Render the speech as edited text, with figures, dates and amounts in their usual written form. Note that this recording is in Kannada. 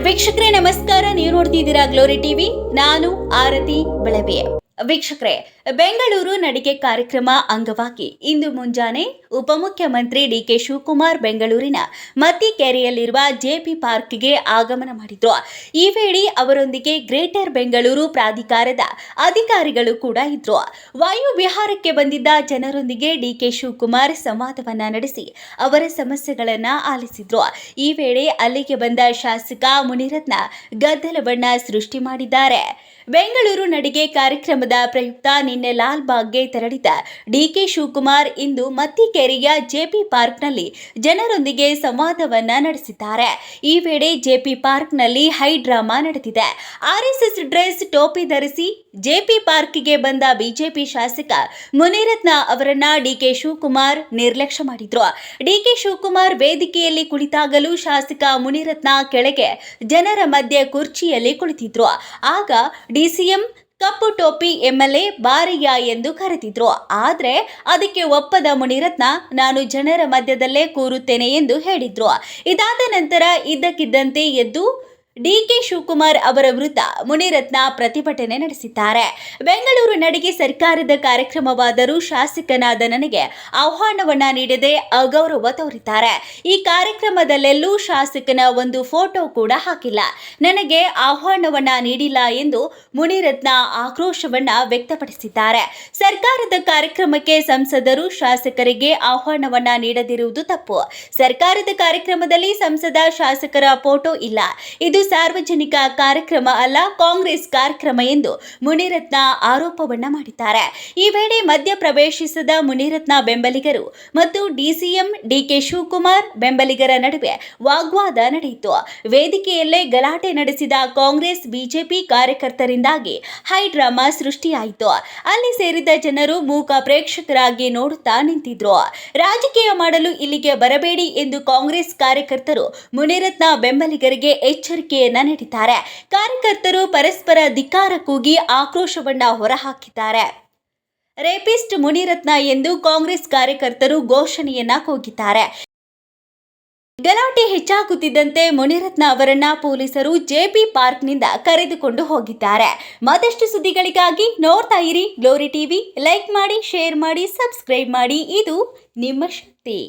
ವೀಕ್ಷಕರೇ ನಮಸ್ಕಾರ. ನೀವು ನೋಡ್ತಿದ್ದೀರಾ ಗ್ಲೋರಿ ಟಿವಿ. ನಾನು ಆರತಿ ಬೆಳವೆ. ವೀಕ್ಷಕರೇ, ಬೆಂಗಳೂರು ನಡಿಗೆ ಕಾರ್ಯಕ್ರಮ ಅಂಗವಾಗಿ ಇಂದು ಮುಂಜಾನೆ ಉಪಮುಖ್ಯಮಂತ್ರಿ ಡಿಕೆ ಶಿವಕುಮಾರ್ ಬೆಂಗಳೂರಿನ ಮತ್ತಿಕೆರೆಯಲ್ಲಿರುವ ಜೆಪಿ ಪಾರ್ಕ್ಗೆ ಆಗಮನ ಮಾಡಿದ್ರು. ಈ ವೇಳೆ ಅವರೊಂದಿಗೆ ಗ್ರೇಟರ್ ಬೆಂಗಳೂರು ಪ್ರಾಧಿಕಾರದ ಅಧಿಕಾರಿಗಳು ಕೂಡ ಇದ್ರು. ವಾಯು ವಿಹಾರಕ್ಕೆ ಬಂದಿದ್ದ ಜನರೊಂದಿಗೆ ಡಿಕೆ ಶಿವಕುಮಾರ್ ಸಂವಾದವನ್ನ ನಡೆಸಿ ಅವರ ಸಮಸ್ಯೆಗಳನ್ನ ಆಲಿಸಿದ್ರು. ಈ ವೇಳೆ ಅಲ್ಲಿಗೆ ಬಂದ ಶಾಸಕ ಮುನಿರತ್ನ ಗದ್ದಲವನ್ನ ಸೃಷ್ಟಿ ಮಾಡಿದ್ದಾರೆ. ಬೆಂಗಳೂರು ನಡಿಗೆ ಕಾರ್ಯಕ್ರಮದ ಪ್ರಯುಕ್ತ ನಿನ್ನೆ ಲಾಲ್ ಬಾಗ್ಗೆ ತೆರಳಿದ ಡಿಕೆ ಶಿವಕುಮಾರ್ ಇಂದು ಮತ್ತಿಕೆರೆಯ ಜೆಪಿ ಪಾರ್ಕ್ನಲ್ಲಿ ಜನರೊಂದಿಗೆ ಸಂವಾದವನ್ನ ನಡೆಸಿದ್ದಾರೆ. ಈ ವೇಳೆ ಜೆಪಿ ಪಾರ್ಕ್ನಲ್ಲಿ ಹೈ ಡ್ರಾಮಾ ನಡೆದಿದೆ. ಆರ್ಎಸ್ಎಸ್ ಡ್ರೆಸ್ ಟೋಪಿ ಧರಿಸಿ ಜೆಪಿ ಪಾರ್ಕ್ಗೆ ಬಂದ ಬಿಜೆಪಿ ಶಾಸಕ ಮುನಿರತ್ನ ಅವರನ್ನ ಡಿಕೆ ಶಿವಕುಮಾರ್ ನಿರ್ಲಕ್ಷ್ಯ ಮಾಡಿದ್ರು. ಡಿಕೆ ಶಿವಕುಮಾರ್ ವೇದಿಕೆಯಲ್ಲಿ ಕುಳಿತಾಗಲೂ ಶಾಸಕ ಮುನಿರತ್ನ ಕೆಳಗೆ ಜನರ ಮಧ್ಯೆ ಕುರ್ಚಿಯಲ್ಲಿ ಕುಳಿತಿದ್ರು. ಆಗ ಡಿಸಿಎಂ ಕಪ್ಪು ಟೋಪಿ ಎಂಎಲ್ಎ ಬಾರಯ್ಯ ಎಂದು ಕರೆದಿದ್ರು. ಆದರೆ ಅದಕ್ಕೆ ಒಪ್ಪದ ಮುನಿರತ್ನ ನಾನು ಜನರ ಮಧ್ಯದಲ್ಲೇ ಕೂರುತ್ತೇನೆ ಎಂದು ಹೇಳಿದ್ರು. ಇದಾದ ನಂತರ ಇದ್ದಕ್ಕಿದ್ದಂತೆ ಎದ್ದು ಡಿಕೆ ಶಿವಕುಮಾರ್ ಅವರ ವಿರುದ್ಧ ಮುನಿರತ್ನ ಪ್ರತಿಭಟನೆ ನಡೆಸಿದ್ದಾರೆ. ಬೆಂಗಳೂರು ನಡಿಗೆ ಸರ್ಕಾರದ ಕಾರ್ಯಕ್ರಮವಾದರೂ ಶಾಸಕನಾದ ನನಗೆ ಆಹ್ವಾನವನ್ನ ನೀಡದೆ ಅಗೌರವ ತೋರಿದ್ದಾರೆ. ಈ ಕಾರ್ಯಕ್ರಮದಲ್ಲೆಲ್ಲೂ ಶಾಸಕನ ಒಂದು ಫೋಟೋ ಕೂಡ ಹಾಕಿಲ್ಲ, ನನಗೆ ಆಹ್ವಾನವನ್ನ ನೀಡಿಲ್ಲ ಎಂದು ಮುನಿರತ್ನ ಆಕ್ರೋಶವನ್ನ ವ್ಯಕ್ತಪಡಿಸಿದ್ದಾರೆ. ಸರ್ಕಾರದ ಕಾರ್ಯಕ್ರಮಕ್ಕೆ ಸಂಸದರು ಶಾಸಕರಿಗೆ ಆಹ್ವಾನವನ್ನ ನೀಡದಿರುವುದು ತಪ್ಪು. ಸರ್ಕಾರದ ಕಾರ್ಯಕ್ರಮದಲ್ಲಿ ಸಂಸದ ಶಾಸಕರ ಫೋಟೋ ಇಲ್ಲ. ಇದು ಸಾರ್ವಜನಿಕ ಕಾರ್ಯಕ್ರಮ ಅಲ್ಲ, ಕಾಂಗ್ರೆಸ್ ಕಾರ್ಯಕ್ರಮ ಎಂದು ಮುನಿರತ್ನ ಆರೋಪವನ್ನ ಮಾಡಿದ್ದಾರೆ. ಈ ವೇಳೆ ಮಧ್ಯ ಪ್ರವೇಶಿಸಿದ ಮುನಿರತ್ನ ಬೆಂಬಲಿಗರು ಮತ್ತು ಡಿಸಿಎಂ ಡಿಕೆ ಶಿವಕುಮಾರ್ ಬೆಂಬಲಿಗರ ನಡುವೆ ವಾಗ್ವಾದ ನಡೆಯಿತು. ವೇದಿಕೆಯಲ್ಲೇ ಗಲಾಟೆ ನಡೆಸಿದ ಕಾಂಗ್ರೆಸ್ ಬಿಜೆಪಿ ಕಾರ್ಯಕರ್ತರಿಂದಾಗಿ ಹೈ ಡ್ರಾಮಾ ಸೃಷ್ಟಿಯಾಯಿತು. ಅಲ್ಲಿ ಸೇರಿದ ಜನರು ಮೂಕ ಪ್ರೇಕ್ಷಕರಾಗಿ ನೋಡುತ್ತಾ ನಿಂತಿದ್ರು. ರಾಜಕೀಯ ಮಾಡಲು ಇಲ್ಲಿಗೆ ಬರಬೇಡಿ ಎಂದು ಕಾಂಗ್ರೆಸ್ ಕಾರ್ಯಕರ್ತರು ಮುನಿರತ್ನ ಬೆಂಬಲಿಗರಿಗೆ ಎಚ್ಚರಿಕೆಯನ್ನ ನೀಡಿದ್ದಾರೆ. ಕಾರ್ಯಕರ್ತರು ಪರಸ್ಪರ ಧಿಕ್ಕಾರ ಕೂಗಿ ಆಕ್ರೋಶವನ್ನ ಹೊರಹಾಕಿದ್ದಾರೆ. ರೇಪಿಸ್ಟ್ ಮುನಿರತ್ನ ಎಂದು ಕಾಂಗ್ರೆಸ್ ಕಾರ್ಯಕರ್ತರು ಘೋಷಣೆಯನ್ನ ಕೂಗಿದ್ದಾರೆ. ಗಲಾಟೆ ಹೆಚ್ಚಾಗುತ್ತಿದ್ದಂತೆ ಮುನಿರತ್ನ ಅವರನ್ನ ಪೊಲೀಸರು ಜೆಪಿ ಪಾರ್ಕ್ನಿಂದ ಕರೆದುಕೊಂಡು ಹೋಗಿದ್ದಾರೆ. ಮತ್ತಷ್ಟು ಸುದ್ದಿಗಳಿಗಾಗಿ ನೋಡ್ತಾ ಇರಿ ಗ್ಲೋರಿ ಟಿವಿ. ಲೈಕ್ ಮಾಡಿ, ಶೇರ್ ಮಾಡಿ, ಸಬ್ಸ್ಕ್ರೈಬ್ ಮಾಡಿ. ಇದು ನಿಮ್ಮ ಶಕ್ತಿ.